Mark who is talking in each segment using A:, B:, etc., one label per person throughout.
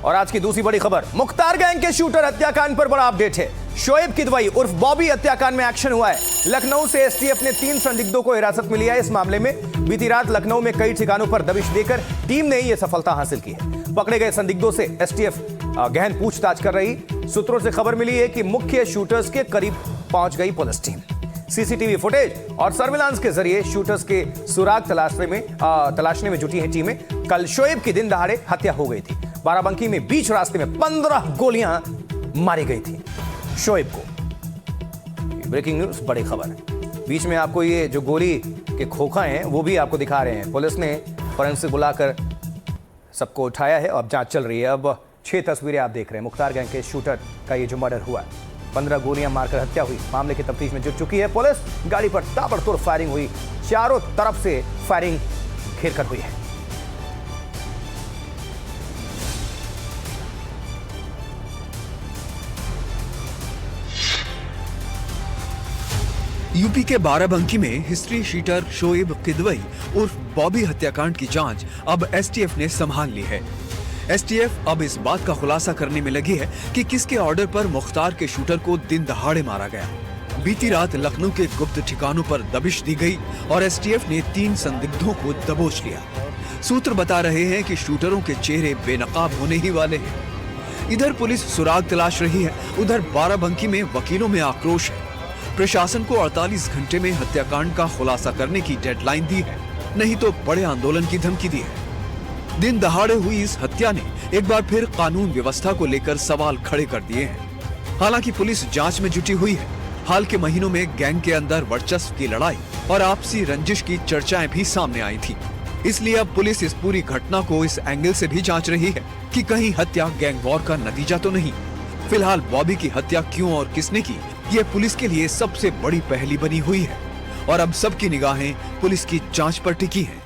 A: और आज की दूसरी बड़ी खबर, मुख्तार गैंग के शूटर हत्याकांड पर बड़ा अपडेट है। शोएब किदवई उर्फ बॉबी हत्याकांड में एक्शन हुआ है। लखनऊ से एसटीएफ ने 3 संदिग्धों को हिरासत में लिया है। इस मामले में बीती रात लखनऊ में कई ठिकानों पर दबिश देकर टीम ने यह सफलता हासिल की है। पकड़े गए संदिग्धों से एसटीएफ गहन पूछताछ कर रही। सूत्रों से खबर मिली है कि मुख्य शूटर्स के करीब पहुंच गई पुलिस टीम। सीसीटीवी फुटेज और सर्विलांस के जरिए शूटर्स के सुराग तलाशने में जुटी है टीमें। कल शोएब की दिन दहाड़े हत्या हो गई थी। बाराबंकी में बीच रास्ते में 15 गोलियां मारी गई थी शोएब को। ब्रेकिंग न्यूज, बड़ी खबर है। बीच में आपको ये जो गोली के खोखा हैं वो भी आपको दिखा रहे हैं। पुलिस ने फोरेंसिक बुलाकर सबको उठाया है और जांच चल रही है। अब 6 तस्वीरें आप देख रहे हैं। मुख्तार गैंग के शूटर का ये जो मर्डर हुआ, 15 गोलियां मारकर हत्या हुई। मामले की तफ्तीश में जुट चुकी है पुलिस। गाड़ी पर ताबड़तोड़ फायरिंग हुई, चारों तरफ से फायरिंग घेर कर हुई है।
B: यूपी के बाराबंकी में हिस्ट्री शीटर शोएब किदवई उर्फ बॉबी हत्याकांड की जांच अब एसटीएफ ने संभाल ली है। एसटीएफ अब इस बात का खुलासा करने में लगी है कि किसके ऑर्डर पर मुख्तार के शूटर को दिन दहाड़े मारा गया। बीती रात लखनऊ के गुप्त ठिकानों पर दबिश दी गई और एसटीएफ ने 3 संदिग्धों को दबोच लिया। सूत्र बता रहे हैं कि शूटरों के चेहरे बेनकाब होने ही वाले हैं। इधर पुलिस सुराग तलाश रही है, उधर बाराबंकी में वकीलों में आक्रोश है। प्रशासन को 48 घंटे में हत्याकांड का खुलासा करने की डेडलाइन दी है, नहीं तो बड़े आंदोलन की धमकी दी है। दिन दहाड़े हुई इस हत्या ने एक बार फिर कानून व्यवस्था को लेकर सवाल खड़े कर दिए हैं। हालांकि पुलिस जांच में जुटी हुई है। हाल के महीनों में गैंग के अंदर वर्चस्व की लड़ाई और आपसी रंजिश की चर्चाएं भी सामने आई थी। इसलिए अब पुलिस इस पूरी घटना को इस एंगल से भी जांच रही है कि कहीं हत्या गैंग वॉर का नतीजा तो नहीं। फिलहाल बॉबी की हत्या क्यों और किसने की, ये पुलिस के लिए सबसे बड़ी पहेली बनी हुई है और अब सबकी निगाहें पुलिस की जांच पर टिकी हैं।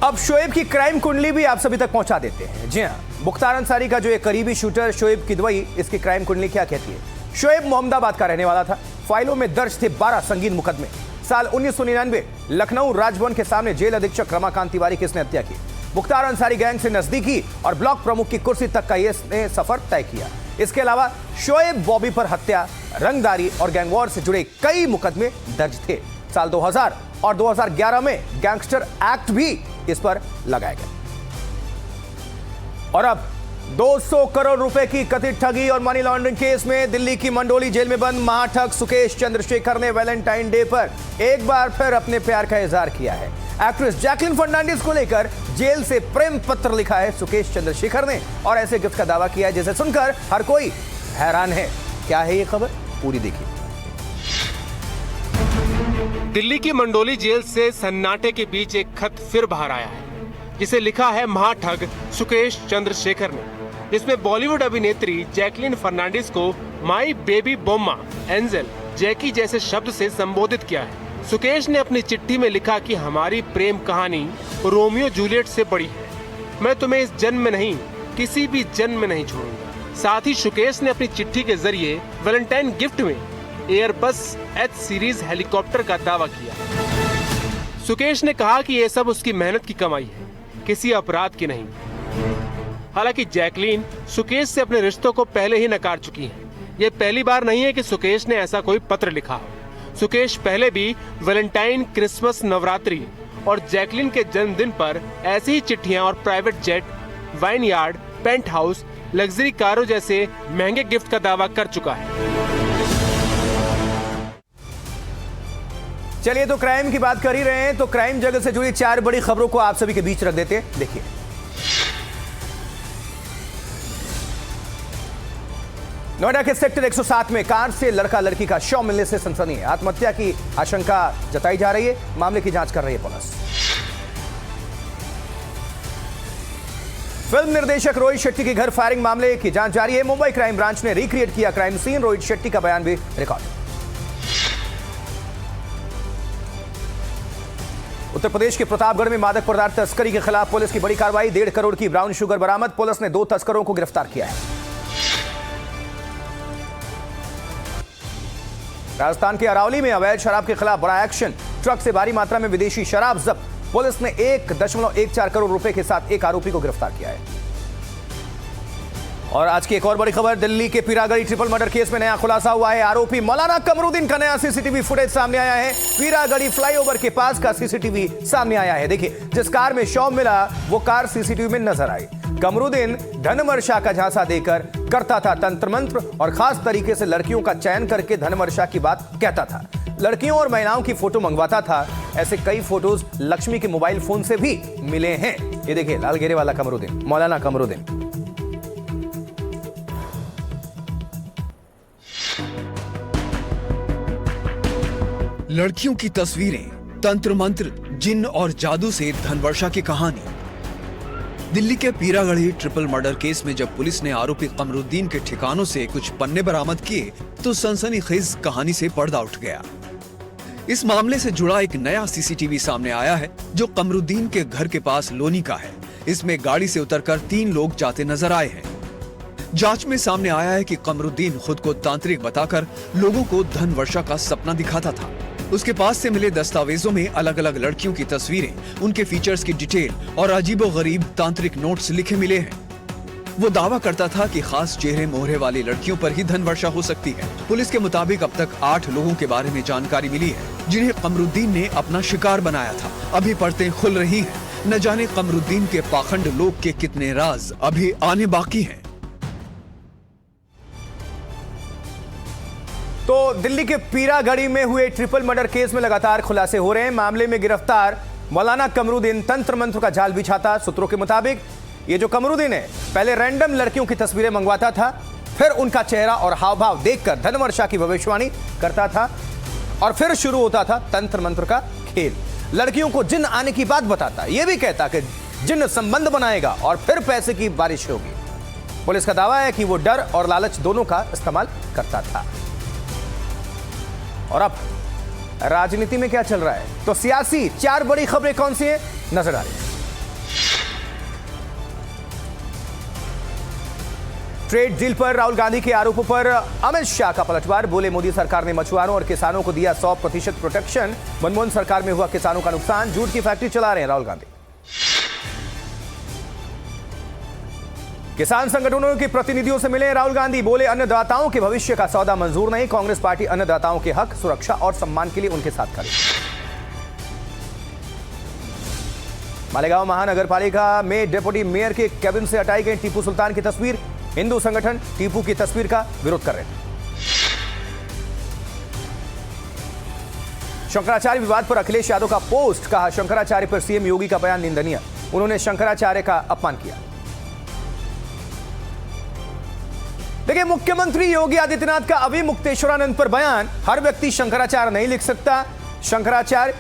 A: अब शोएब की क्राइम कुंडली भी आप सभी तक पहुंचा देते हैं। जी हां, मुख्तार अंसारी का जो एक करीबी शूटर शोएब किदवई, इसकी क्राइम कुंडली क्या कहती है? शोएब मोहम्मदाबाद का रहने वाला था। फाइलों में दर्ज थे 12 संगीन मुकदमे। साल 1999 लखनऊ राजभवन के सामने जेल अधीक्षक रमाकांत तिवारी की इसने हत्या की। मुख्तार अंसारी गैंग से नजदीकी और ब्लॉक प्रमुख की कुर्सी तक का इसने सफर तय किया। इसके अलावा शोएब बॉबी पर हत्या, रंगदारी और गैंगवॉर से जुड़े कई मुकदमे दर्ज थे। साल 2000 और 2011 में गैंगस्टर एक्ट भी इस पर लगाया गया। और अब 200 करोड़ रुपए की कथित ठगी और मनी लॉन्ड्रिंग केस में दिल्ली की मंडोली जेल में बंद महाठग सुकेश चंद्रशेखर ने वैलेंटाइन डे पर एक बार फिर अपने प्यार का इजहार किया है। एक्ट्रेस जैकलिन फर्नांडिस को लेकर जेल से प्रेम पत्र लिखा है सुकेश चंद्रशेखर ने और ऐसे गिफ्ट का दावा किया है जिसे सुनकर हर कोई हैरान है। क्या है ये खबर, पूरी देखिए।
C: दिल्ली की मंडोली जेल से सन्नाटे के बीच एक खत फिर बाहर आया है, जिसे लिखा है महाठग सुकेश चंद्रशेखर ने, जिसमें बॉलीवुड अभिनेत्री जैकलिन फर्नांडिस को माई बेबी बोम्मा, एंजल, जैकी जैसे शब्द से संबोधित किया है। सुकेश ने अपनी चिट्ठी में लिखा कि हमारी प्रेम कहानी रोमियो जूलियट से बड़ी है। मैं तुम्हें इस जन्म में नहीं, किसी भी जन्म में नहीं छोड़ूंगा। साथ ही सुकेश ने अपनी चिट्ठी के जरिए वैलेंटाइन गिफ्ट में एयरबस एच सीरीज हेलीकॉप्टर का दावा किया। सुकेश ने कहा कि यह सब उसकी मेहनत की कमाई है, किसी अपराध की नहीं। हालांकि जैकलीन सुकेश से अपने रिश्तों को पहले ही नकार चुकी है। यह पहली बार नहीं है कि सुकेश ने ऐसा कोई पत्र लिखा हो। सुकेश पहले भी वैलेंटाइन, क्रिसमस, नवरात्रि और जैकलिन के जन्मदिन पर ऐसी ही चिट्ठियां और private jet, vineyard, penthouse, luxury कारों जैसे महंगे गिफ्ट का दावा कर चुका है।
A: चलिए, तो क्राइम की बात कर ही रहे हैं तो क्राइम जगत से जुड़ी 4 बड़ी खबरों को आप सभी के बीच रख देते हैं। देखिए, नोएडा के सेक्टर 107 में कार से लड़का लड़की का शव मिलने से सनसनी है। आत्महत्या की आशंका जताई जा रही है। मामले की जांच कर रही है पुलिस। फिल्म निर्देशक रोहित शेट्टी के घर फायरिंग मामले की जांच जारी है। मुंबई क्राइम ब्रांच ने रिक्रिएट किया क्राइम सीन। रोहित शेट्टी का बयान भी रिकॉर्ड। उत्तर प्रदेश के प्रतापगढ़ में मादक पदार्थ तस्करी के खिलाफ पुलिस की बड़ी कार्रवाई। 1.5 करोड़ की ब्राउन शुगर बरामद। पुलिस ने 2 तस्करों को गिरफ्तार किया है। राजस्थान के अरावली में अवैध शराब के खिलाफ बड़ा एक्शन। ट्रक से भारी मात्रा में विदेशी शराब जब्त। पुलिस ने 1.14 करोड़ रुपए के साथ एक आरोपी को गिरफ्तार किया है। और आज की एक और बड़ी खबर, दिल्ली के पीरागढ़ी ट्रिपल मर्डर केस में नया खुलासा हुआ है। आरोपी मौलाना कमरुद्दीन का नया सीसीटीवी फुटेज सामने आया है। पीरागढ़ी फ्लाईओवर के पास का सीसीटीवी सामने आया है। देखिए, जिस कार में शव मिला वो कार सीसीटीवी में नजर आई। कमरुद्दीन धनवर्षा का झांसा देकर करता था तंत्र मंत्र और खास तरीके से लड़कियों का चयन करके धनवर्षा की बात कहता था। लड़कियों और महिलाओं की फोटो मंगवाता था। ऐसे कई फोटोज लक्ष्मी के मोबाइल फोन से भी मिले हैं। ये देखिए, लाल घेरे वाला कमरुद्दीन, मौलाना कमरुद्दीन।
B: लड़कियों की तस्वीरें, तंत्र मंत्र, जिन्न और जादू से धनवर्षा की कहानी। दिल्ली के पीरागढ़ी ट्रिपल मर्डर केस में जब पुलिस ने आरोपी कमरुद्दीन के ठिकानों से कुछ पन्ने बरामद किए तो सनसनीखेज कहानी से पर्दा उठ गया। इस मामले से जुड़ा एक नया सीसीटीवी सामने आया है जो कमरुद्दीन के घर के पास लोनी का है। इसमें गाड़ी से उतरकर 3 लोग जाते नजर आए हैं। जांच में सामने आया है कि कमरुद्दीन खुद को तांत्रिक बताकर लोगों को धनवर्षा का सपना दिखाता था। उसके पास से मिले दस्तावेजों में अलग अलग लड़कियों की तस्वीरें, उनके फीचर्स की डिटेल और अजीबोगरीब तांत्रिक नोट्स लिखे मिले हैं। वो दावा करता था कि खास चेहरे मोहरे वाली लड़कियों पर ही धनवर्षा हो सकती है। पुलिस के मुताबिक अब तक 8 लोगों के बारे में जानकारी मिली है जिन्हें कमरुद्दीन ने अपना शिकार बनाया था। अभी परतें खुल रही हैं। न जाने कमरुद्दीन के पाखंड लोग के कितने राज अभी आने बाकी हैं।
A: तो दिल्ली के पीरागढ़ी में हुए ट्रिपल मर्डर केस में लगातार खुलासे हो रहे हैं। मामले में गिरफ्तार मौलाना कमरुद्दीन तंत्र मंत्र का जाल बिछाता। सूत्रों के मुताबिक ये जो कमरुद्दीन है पहले रैंडम लड़कियों की तस्वीरें मंगवाता था, फिर उनका चेहरा और हाव भाव देखकर धनवर्षा की भविष्यवाणी करता था और फिर शुरू होता था तंत्र मंत्र का खेल। लड़कियों को जिन्न आने की बात बताता, यह भी कहता कि जिन्न संबंध बनाएगा और फिर पैसे की बारिश होगी। पुलिस का दावा है कि वो डर और लालच दोनों का इस्तेमाल करता था। और अब राजनीति में क्या चल रहा है, तो सियासी 4 बड़ी खबरें कौन सी हैं, नजर आ रही है। ट्रेड डील पर राहुल गांधी के आरोपों पर अमित शाह का पलटवार। बोले, मोदी सरकार ने मछुआरों और किसानों को दिया 100% प्रोटेक्शन। मनमोहन सरकार में हुआ किसानों का नुकसान। झूठ की फैक्ट्री चला रहे हैं राहुल गांधी। किसान संगठनों के प्रतिनिधियों से मिले राहुल गांधी। बोले, अन्नदाताओं के भविष्य का सौदा मंजूर नहीं। कांग्रेस पार्टी अन्नदाताओं के हक, सुरक्षा और सम्मान के लिए उनके साथ खड़ी। मालेगांव महानगरपालिका में डिप्टी मेयर के कैबिन से हटाई गई टीपू सुल्तान की तस्वीर। हिंदू संगठन टीपू की तस्वीर का विरोध कर रहे हैं। शंकराचार्य विवाद पर अखिलेश यादव का पोस्ट। कहा, शंकराचार्य पर सीएम योगी का बयान निंदनीय। उन्होंने शंकराचार्य का अपमान किया। देखिए, मुख्यमंत्री योगी आदित्यनाथ का अविमुक्तेश्वरानंद पर बयान। हर व्यक्ति शंकराचार्य नहीं लिख सकता। शंकराचार्य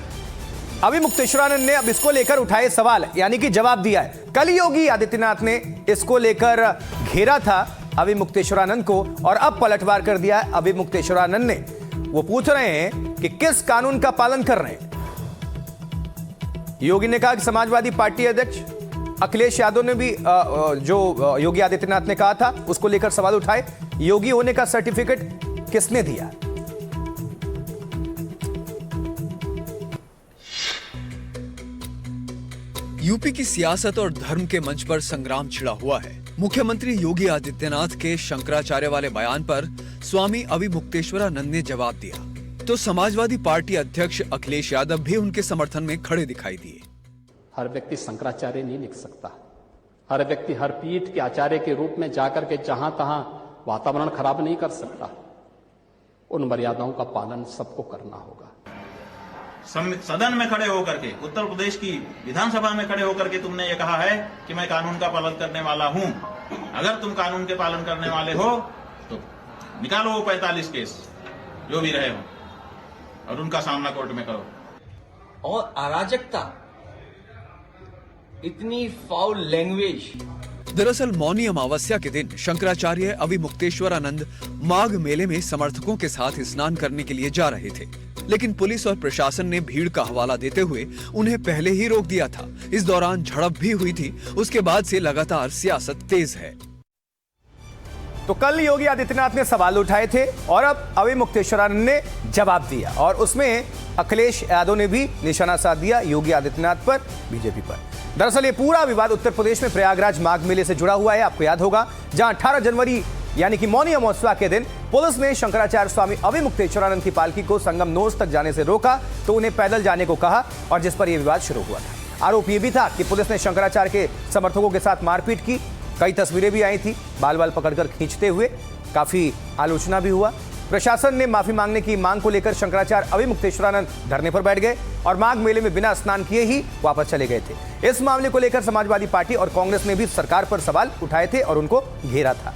A: अविमुक्तेश्वरानंद ने अब इसको लेकर उठाए सवाल, यानी कि जवाब दिया है। कल योगी आदित्यनाथ ने इसको लेकर घेरा था अविमुक्तेश्वरानंद को और अब पलटवार कर दिया है अविमुक्तेश्वरानंद ने। वो पूछ रहे हैं कि किस कानून का पालन कर रहे हैं। योगी ने कहा कि समाजवादी पार्टी अध्यक्ष अखिलेश यादव ने भी जो योगी आदित्यनाथ ने कहा था उसको लेकर सवाल उठाए। योगी होने का सर्टिफिकेट किसने दिया?
B: यूपी की सियासत और धर्म के मंच पर संग्राम छिड़ा हुआ है। मुख्यमंत्री योगी आदित्यनाथ के शंकराचार्य वाले बयान पर स्वामी अविमुक्तेश्वरानंद ने जवाब दिया तो समाजवादी पार्टी अध्यक्ष अखिलेश यादव भी उनके समर्थन में खड़े दिखाई दिए।
D: हर व्यक्ति शंकराचार्य नहीं लिख सकता। हर व्यक्ति हर पीठ के आचार्य के रूप में जाकर के जहां तहां वातावरण खराब नहीं कर सकता। उन मर्यादाओं का पालन सबको करना होगा।
E: सदन में खड़े होकर के, उत्तर प्रदेश की विधानसभा में खड़े होकर के तुमने ये कहा है कि मैं कानून का पालन करने वाला हूं। अगर तुम कानून के पालन करने वाले हो तो निकालो वो 45 केस जो भी रहे हो और उनका सामना कोर्ट में करो।
F: और अराजकता, इतनी फाउल लैंग्वेज।
B: दरअसल मौनी अमावस्या के दिन शंकराचार्य अविमुक्तेश्वरानंद माघ मेले में समर्थकों के साथ स्नान करने के लिए जा रहे थे, लेकिन पुलिस और प्रशासन ने भीड़ का हवाला देते हुए उन्हें पहले ही रोक दिया था। इस दौरान झड़प भी हुई थी। उसके बाद से लगातार सियासत तेज है।
A: तो कल योगी आदित्यनाथ ने सवाल उठाए थे और अब अविमुक्तेश्वरानंद ने जवाब दिया और उसमें अखिलेश यादव ने भी निशाना साध दिया योगी आदित्यनाथ पर, बीजेपी पर। दरअसल ये पूरा विवाद उत्तर प्रदेश में प्रयागराज माघ मेले से जुड़ा हुआ है। आपको याद होगा, जहां 18 जनवरी यानी कि मौनी अमावस्या के दिन पुलिस ने शंकराचार्य स्वामी अविमुक्तेश्वरानंद की पालकी को संगम नोस तक जाने से रोका तो उन्हें पैदल जाने को कहा, और जिस पर यह विवाद शुरू हुआ था। आरोप यह भी था कि पुलिस ने शंकराचार्य के समर्थकों के साथ मारपीट की। कई तस्वीरें भी आई थी, बाल बाल पकड़कर खींचते हुए, काफी आलोचना भी हुआ। प्रशासन ने माफी मांगने की मांग को लेकर शंकराचार्य अविमुक्तेश्वरानंद धरने पर बैठ गए और माघ मेले में बिना स्नान किए ही वापस चले गए थे। इस मामले को लेकर समाजवादी पार्टी और कांग्रेस ने भी सरकार पर सवाल उठाए थे और उनको घेरा था।